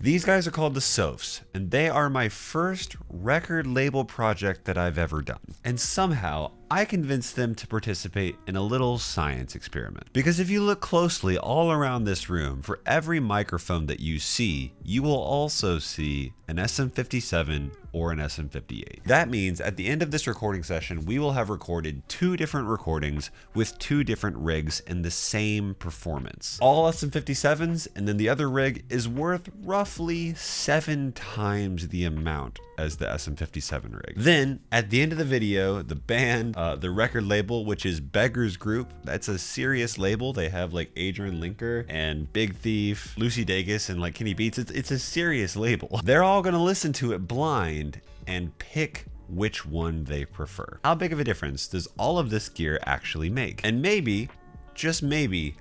These guys are called the Sophs, and they are my first record label project that I've ever done. And somehow, I convinced them to participate in a little science experiment. Because if you look closely all around this room, for every microphone that you see, you will also see an SM57 or an SM58. That means at the end of this recording session, we will have recorded 2 different recordings with 2 different rigs in the same performance. All SM57s, and then the other rig is worth roughly 7 times the amount as the SM57 rig. Then, at the end of the video, the band, the record label, which is Beggars Group, that's a serious label. They have like Adrian Linker and Big Thief, Lucy Dacus, and like Kenny Beats. It's a serious label. They're all gonna listen to it blind and pick which one they prefer. How big of a difference does all of this gear actually make? And maybe, just maybe,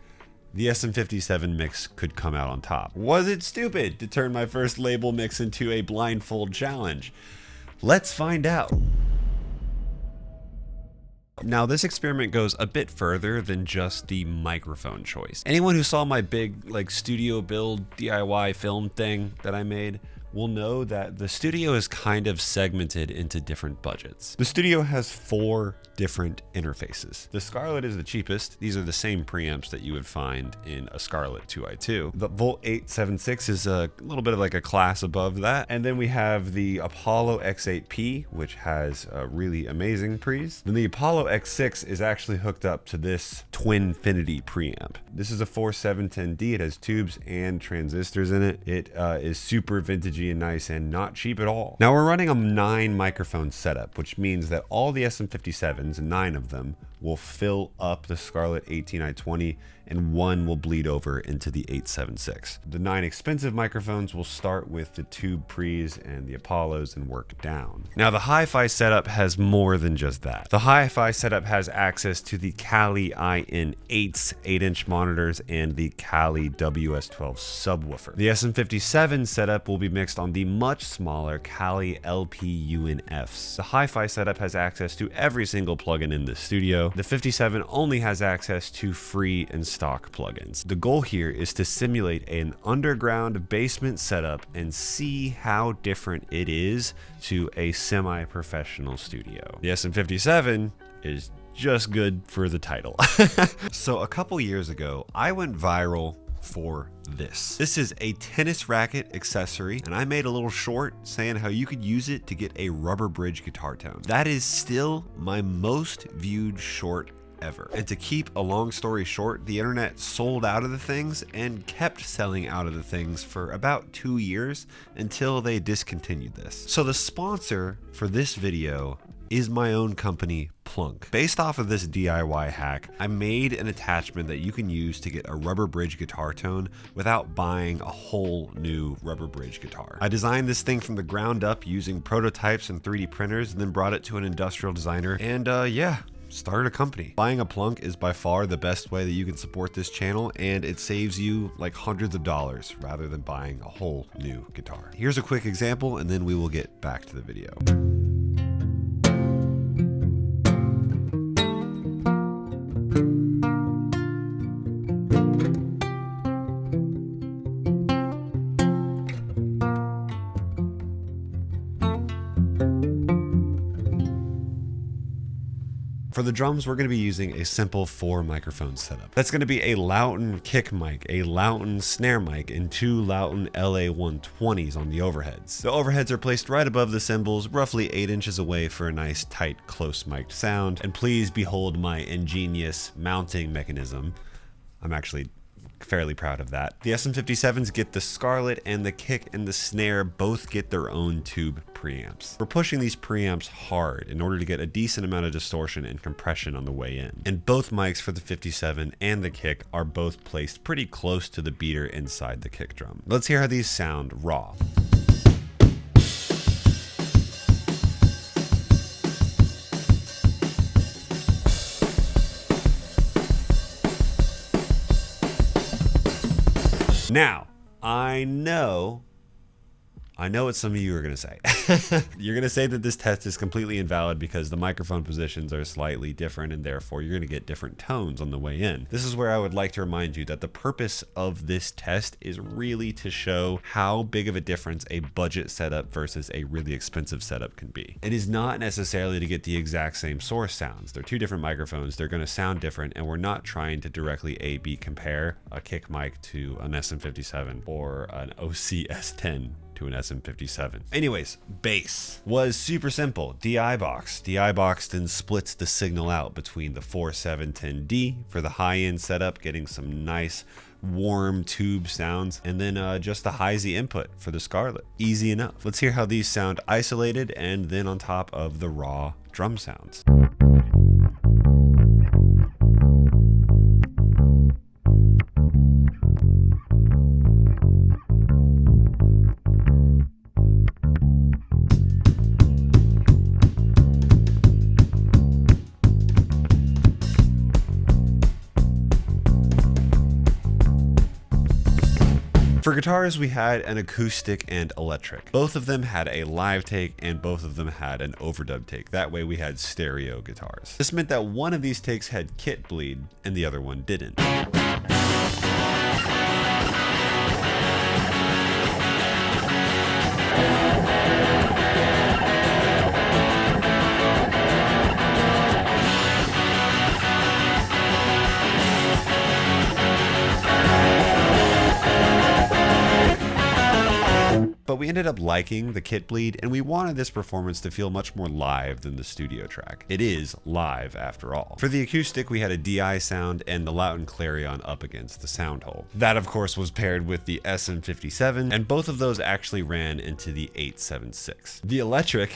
the SM57 mix could come out on top. Was it stupid to turn my first label mix into a blindfold challenge? Let's find out. Now, this experiment goes a bit further than just the microphone choice. Anyone who saw my big like studio build DIY film thing that I made will know that the studio is kind of segmented into different budgets. The studio has 4 different interfaces. The Scarlett is the cheapest. These are the same preamps that you would find in a Scarlett 2i2. The Volt 876 is a little bit of like a class above that. And then we have the Apollo X8P, which has really amazing pre's. Then the Apollo X6 is actually hooked up to this Twinfinity preamp. This is a 4710D. It has tubes and transistors in it. It is super vintagey and nice and not cheap at all. Now we're running a 9 microphone setup, which means that all the SM57s, 9 of them, will fill up the Scarlett 18i20 and 1 will bleed over into the 876. The 9 expensive microphones will start with the tube pre's and the Apollos and work down. Now the hi-fi setup has more than just that. The hi-fi setup has access to the Kali IN8's 8-inch monitors and the Kali WS12 subwoofer. The SM57 setup will be mixed on the much smaller Kali LP-UNFs. The hi-fi setup has access to every single plugin in the studio. The 57 only has access to free and stock plugins. The goal here is to simulate an underground basement setup and see how different it is to a semi-professional studio. The SM57 is just good for the title. So a couple years ago, I went viral for this. This is a tennis racket accessory, and I made a little short saying how you could use it to get a rubber bridge guitar tone. That is still my most viewed short ever. And to keep a long story short, the internet sold out of the things and kept selling out of the things for about 2 years until they discontinued this. So the sponsor for this video is my own company, Plunk. Based off of this DIY hack, I made an attachment that you can use to get a rubber bridge guitar tone without buying a whole new rubber bridge guitar. I designed this thing from the ground up using prototypes and 3D printers, and then brought it to an industrial designer, and yeah, started a company. Buying a Plunk is by far the best way that you can support this channel, and it saves you like hundreds of dollars rather than buying a whole new guitar. Here's a quick example, and then we will get back to the video. For the drums, we're going to be using a simple 4 microphone setup. That's going to be a Lauten kick mic, a Lauten snare mic, and 2 Lauten LA120s on the overheads. The overheads are placed right above the cymbals, roughly 8 inches away for a nice, tight, close mic'd sound. And please behold my ingenious mounting mechanism. I'm actually fairly proud of that. The SM57s get the Scarlett, and the kick and the snare both get their own tube preamps. We're pushing these preamps hard in order to get a decent amount of distortion and compression on the way in. And both mics for the 57 and the kick are both placed pretty close to the beater inside the kick drum. Let's hear how these sound raw. Now, I know I know what some of you are going to say. You're going to say that this test is completely invalid because the microphone positions are slightly different and therefore you're going to get different tones on the way in. This is where I would like to remind you that the purpose of this test is really to show how big of a difference a budget setup versus a really expensive setup can be. It is not necessarily to get the exact same source sounds. They're two different microphones. They're going to sound different, and we're not trying to directly A/B compare a kick mic to an SM57 or an OC S10 to an SM57. Anyways, bass was super simple. DI box. DI box then splits the signal out between the 4710D for the high-end setup, getting some nice warm tube sounds, and then just the high Z input for the Scarlett. Easy enough. Let's hear how these sound isolated and then on top of the raw drum sounds. For guitars, we had an acoustic and electric. Both of them had a live take and both of them had an overdub take. That way we had stereo guitars. This meant that one of these takes had kit bleed and the other one didn't. But we ended up liking the kit bleed, and we wanted this performance to feel much more live than the studio track. It is live after all. For the acoustic, we had a DI sound and the Loudon Clarion up against the sound hole. That of course was paired with the SM57, and both of those actually ran into the 876. The electric,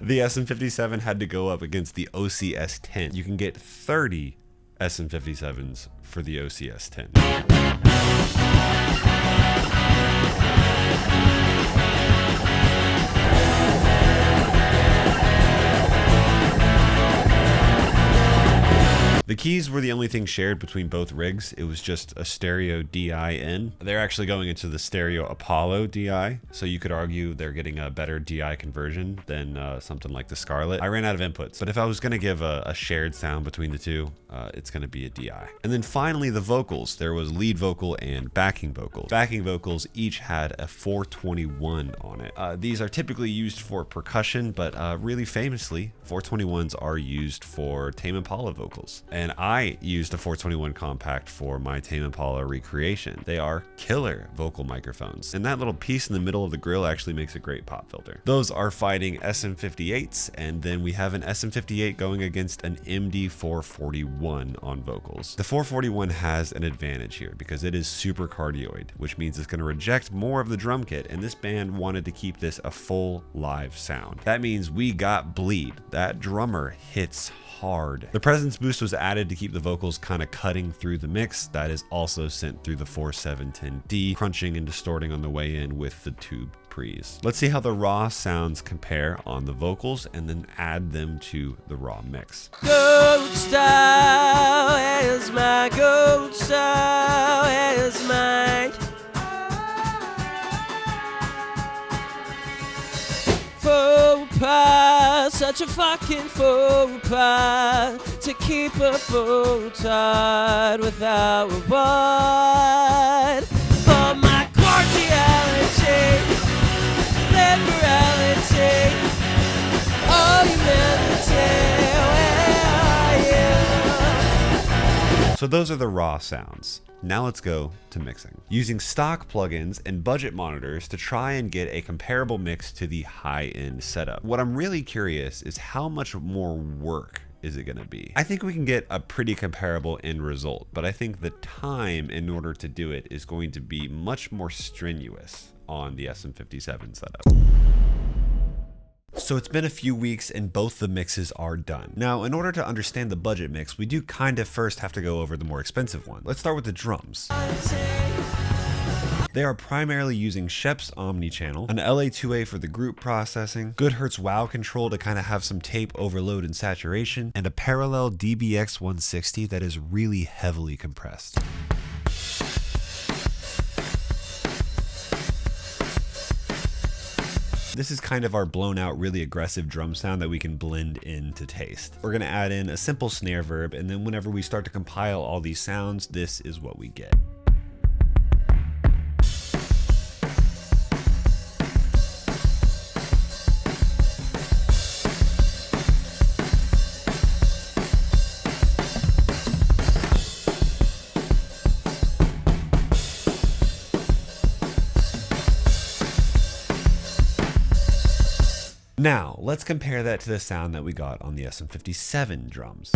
the SM57 had to go up against the OCS10. You can get 30 SM57s for the OCS10. The keys were the only thing shared between both rigs. It was just a stereo DI in. They're actually going into the stereo Apollo DI, so you could argue they're getting a better DI conversion than something like the Scarlett. I ran out of inputs, but if I was gonna give a shared sound between the two, it's gonna be a DI. And then finally the vocals. There was lead vocal and backing vocals. Backing vocals each had a 421 on it. These are typically used for percussion, but really famously, 421s are used for Tame Impala vocals. And I used a 421 compact for my Tame Impala recreation. They are killer vocal microphones. And that little piece in the middle of the grill actually makes a great pop filter. Those are fighting SM58s, and then we have an SM58 going against an MD441 on vocals. The 441 has an advantage here because it is super cardioid, which means it's going to reject more of the drum kit, and this band wanted to keep this a full live sound. That means we got bleed. That drummer hits hard. The presence boost was added to keep the vocals kind of cutting through the mix. That is also sent through the 4710D, crunching and distorting on the way in with the tube pre's. Let's see how the raw sounds compare on the vocals and then add them to the raw mix. Goat style is my goat style is mine. Faux pas, such a fucking faux pas to keep a bow tied without a wad. For my cordiality, liberality, oh humanity, where are you? So those are the raw sounds. Now let's go to mixing. Using stock plugins and budget monitors to try and get a comparable mix to the high-end setup. What I'm really curious is how much more work is it going to be? I think we can get a pretty comparable end result, but I think the time in order to do it is going to be much more strenuous on the SM57 setup. So it's been a few weeks and both the mixes are done. Now, in order to understand the budget mix, we do kind of first have to go over the more expensive one. Let's start with the drums. They are primarily using Shep's Omnichannel, an LA2A for the group processing, Goodhertz WOW control to kind of have some tape overload and saturation, and a parallel DBX 160 that is really heavily compressed. This is kind of our blown out, really aggressive drum sound that we can blend in to taste. We're gonna add in a simple snare verb, and then whenever we start to compile all these sounds, this is what we get. Now, let's compare that to the sound that we got on the SM57 drums.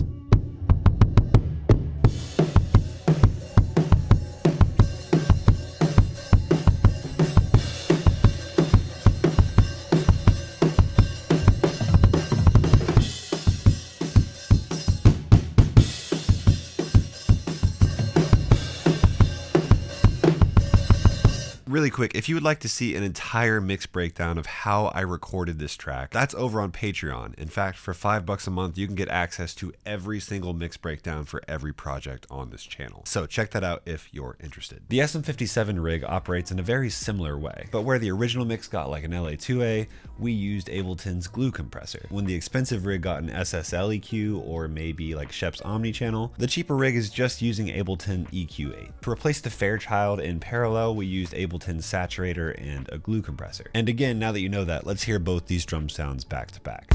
Really quick, if you would like to see an entire mix breakdown of how I recorded this track, that's over on Patreon. In fact, for $5 a month, you can get access to every single mix breakdown for every project on this channel. So check that out if you're interested. The SM57 rig operates in a very similar way, but where the original mix got like an LA2A, we used Ableton's glue compressor. When the expensive rig got an SSL EQ or maybe like Shep's Omnichannel, the cheaper rig is just using Ableton EQ8. To replace the Fairchild in parallel, we used Ableton saturator and a glue compressor. And again, now that you know that, let's hear both these drum sounds back to back.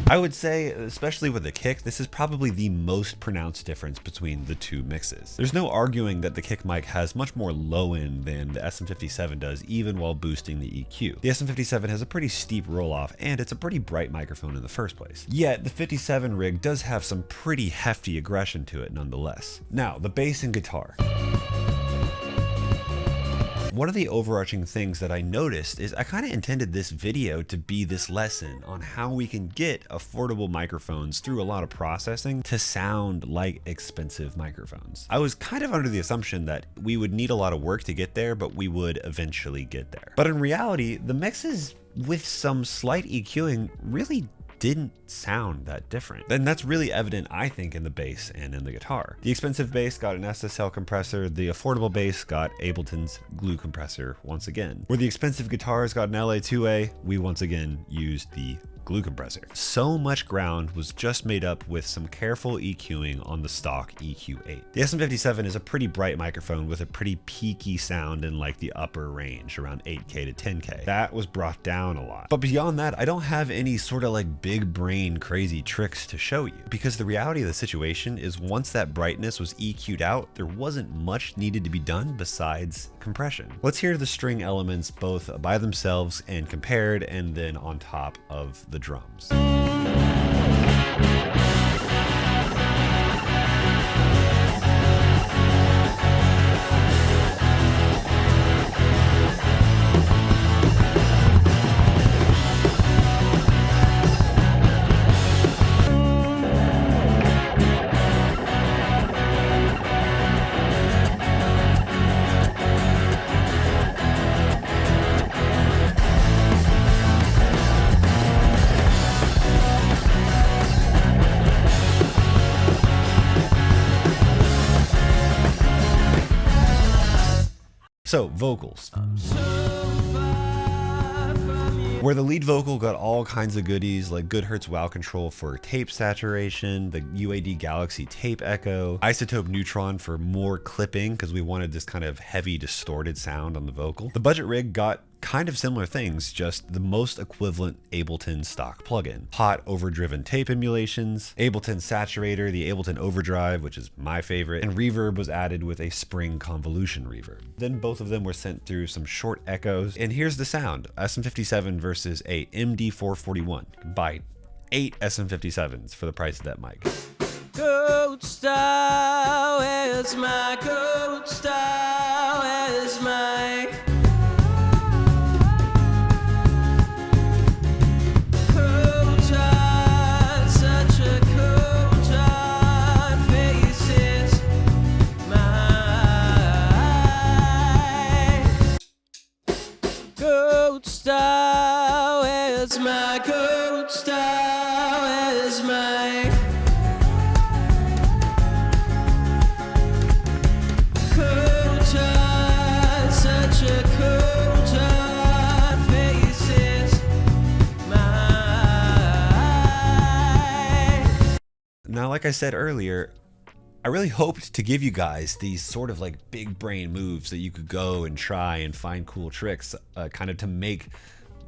I would say, especially with the kick, this is probably the most pronounced difference between the two mixes. There's no arguing that the kick mic has much more low end than the SM57 does, even while boosting the EQ. The SM57 has a pretty steep roll off, and it's a pretty bright microphone in the first place. Yet, the 57 rig does have some pretty hefty aggression to it nonetheless. Now, the bass and guitar. One of the overarching things that I noticed is I kind of intended this video to be this lesson on how we can get affordable microphones through a lot of processing to sound like expensive microphones. I was kind of under the assumption that we would need a lot of work to get there, but we would eventually get there. But in reality, the mixes with some slight EQing really didn't sound that different. And that's really evident, I think, in the bass and in the guitar. The expensive bass got an SSL compressor, the affordable bass got Ableton's glue compressor once again. Where the expensive guitars got an LA2A, we once again used the glue compressor. So much ground was just made up with some careful EQing on the stock EQ8. The SM57 is a pretty bright microphone with a pretty peaky sound in like the upper range, around 8K to 10K. That was brought down a lot. But beyond that, I don't have any sort of like big brain crazy tricks to show you, because the reality of the situation is once that brightness was EQ'd out, there wasn't much needed to be done besides compression. Let's hear the string elements both by themselves and compared, and then on top of the drums. So, vocals. Where the lead vocal got all kinds of goodies like good Hertz wow control for tape saturation, the UAD Galaxy tape echo, isotope neutron for more clipping because we wanted this kind of heavy distorted sound on the vocal. The budget rig got kind of similar things, just the most equivalent Ableton stock plugin. Hot overdriven tape emulations, Ableton Saturator, the Ableton Overdrive, which is my favorite, and reverb was added with a spring convolution reverb. Then both of them were sent through some short echoes, and here's the sound. SM57 versus a MD441. Buy 8 SM57s for the price of that mic. Goat style, where's my goat style, where's my coat style? Where's my coat style? Where's my coat on? Such a coat on faces mine. Now, like I said earlier, I really hoped to give you guys these sort of like big brain moves that you could go and try and find cool tricks, kind of to make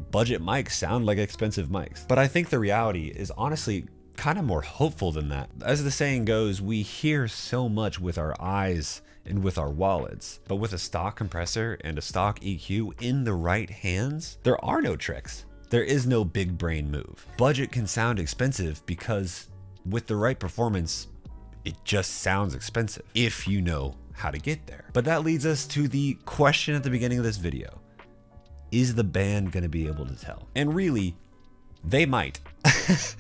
budget mics sound like expensive mics. But I think the reality is honestly kind of more hopeful than that. As the saying goes, we hear so much with our eyes and with our wallets, but with a stock compressor and a stock EQ in the right hands, there are no tricks. There is no big brain move. Budget can sound expensive because with the right performance, it just sounds expensive if you know how to get there. But that leads us to the question at the beginning of this video. Is the band gonna be able to tell? And really, they might.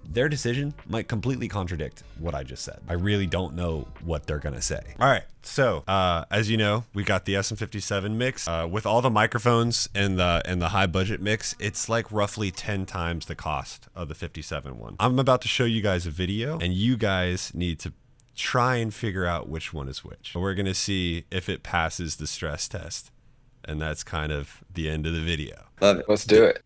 Their decision might completely contradict what I just said. I really don't know what they're gonna say. All right, so as you know, we got the SM57 mix. With all the microphones and the high budget mix, it's like roughly 10 times the cost of the 57 one. I'm about to show you guys a video, and you guys need to try and figure out which one is which. We're gonna see if it passes the stress test. And that's kind of the end of the video. Love it. Let's do it.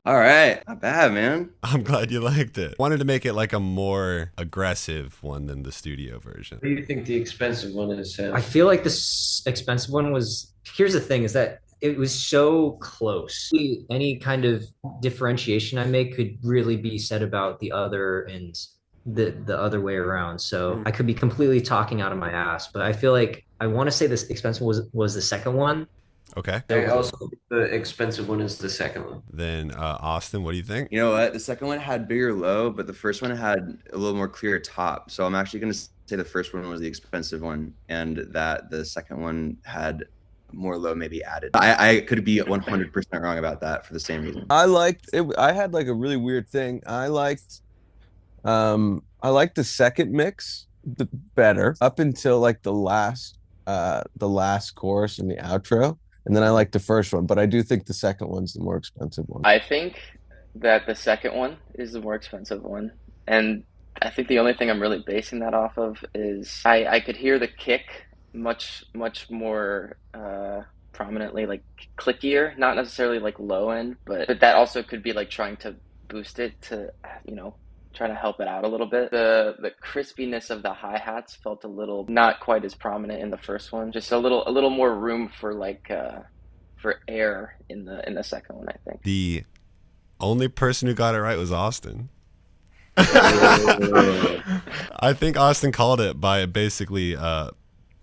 All right, not bad, man. I'm glad you liked it. Wanted to make it like a more aggressive one than the studio version. What do you think the expensive one is, Sam? I feel like this expensive one was. Here's the thing: is that it was so close. Any kind of differentiation I make could really be said about the other and the other way around. So I could be completely talking out of my ass, but I feel like I want to say this expensive was the second one. Okay. I also think the expensive one is the second one. Then Austin, what do you think? You know what? The second one had bigger low, but the first one had a little more clear top. So I'm actually going to say the first one was the expensive one, and that the second one had more low maybe added. I could be 100% wrong about that for the same reason. I liked it. I had like a really weird thing. I liked the second mix better up until like the last chorus and the outro. And then I like the first one, but I do think the second one's the more expensive one. I think that the second one is the more expensive one. And I think the only thing I'm really basing that off of is I could hear the kick much more prominently, like clickier, not necessarily like low end, but that also could be like trying to boost it to, trying to help it out a little bit. The crispiness of the hi-hats felt a little not quite as prominent in the first one. Just a little more room for like for air in the second one, I think. The only person who got it right was Austin. I think Austin called it by basically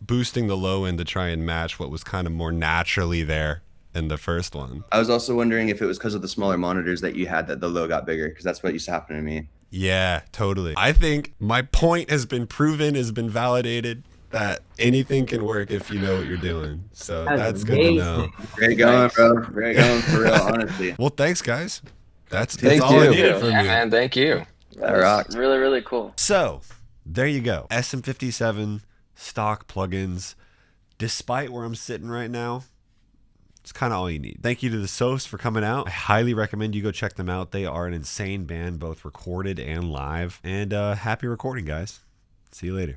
boosting the low end to try and match what was kind of more naturally there in the first one. I was also wondering if it was because of the smaller monitors that you had that the low got bigger, because that's what used to happen to me. Yeah, totally. I think my point has been proven, has been validated, that anything can work if you know what you're doing. So that's good to know. Great going, bro. Great going for real, honestly. Well, thanks, guys. That's Thank all I you. needed from you. And thank you. That rocked. was really, really cool. So, there you go. SM57 stock plugins. Despite where I'm sitting right now, it's kind of all you need. Thank you to the Sophs for coming out. I highly recommend you go check them out. They are an insane band, both recorded and live. And happy recording, guys. See you later.